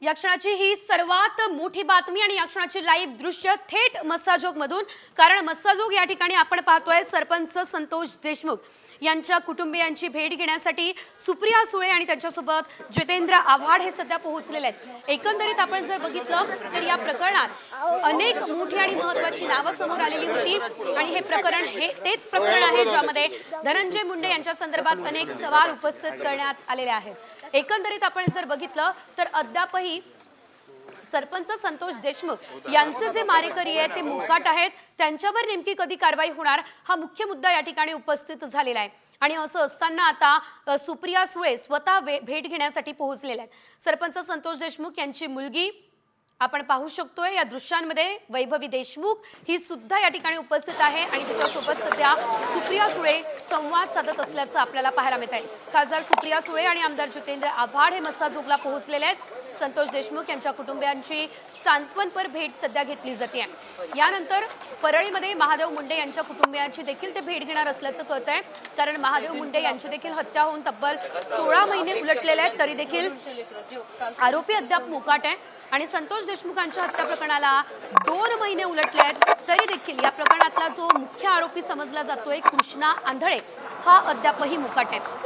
या क्षणाची ही सर्वात मोठी बातमी आणि या क्षणाची लाईव्ह दृश्य थेट मस्साजोग मधून, कारण मस्साजोग या ठिकाणी आपण पाहतोय सरपंच संतोष देशमुख यांच्या कुटुंबियांची भेट घेण्यासाठी सुप्रिया सुळे आणि त्यांच्यासोबत जितेंद्र आव्हाड हे सध्या पोहोचलेले आहेत। एकंदरीत आपण जर बघितलं तर या प्रकरणात अनेक मोठी आणि महत्त्वाची नावं समोर आलेली होती आणि हे प्रकरण तेच प्रकरण आहे ज्यामध्ये धनंजय मुंडे यांच्या संदर्भात अनेक सवाल उपस्थित करण्यात आलेले आहेत। एकंदरीत आपण जर बघितलं तर अद्यापही सरपंच संतोष देशमुख यांचे जे मारेकरी आहेत ते मोकाट आहेत, त्यांच्यावर नेमकी कधी कारवाई होणार हा मुख्य मुद्दा या ठिकाणी उपस्थित झालेला आहे। आणि असं असताना आता सुप्रिया सुळे स्वतः भेट घेण्यासाठी पोहोचलेल्या आहेत। सरपंच संतोष देशमुख यांची मुलगी आपण पाहू शकतोय या दृश्यांमध्ये, वैभवी देशमुख ही सुद्धा या ठिकाणी उपस्थित आहे आणि त्याच्यासोबत सध्या सुप्रिया सुळे संवाद साधत असल्याचं आपल्याला पाहायला मिळत आहे। खासदार सुप्रिया सुळे आणि आमदार जितेंद्र आव्हाड हे मस्साजोगला पोहोचलेले आहेत। संतोष देशमुख यांच्या कुटुंबियांची सांत्वनपर भेट सध्या घेतली जाते। यानंतर परळीमध्ये महादेव मुंडे यांच्या कुटुंबियांची देखील ते भेट घेणार असल्याचं कळतंय, कारण महादेव मुंडे यांची देखील हत्या होऊन तब्बल 16 महिने उलटलेले आहेत, तरी देखील आरोपी अद्याप मोकाट आहे आणि संतोष देशमुखांच्या हत्या प्रकरणाला 2 महिने उलटले आहेत, तरी देखील या प्रकरणातला जो मुख्य आरोपी समजला जातोय कृष्णा आंधळे हा अद्यापही मोकाट आहे।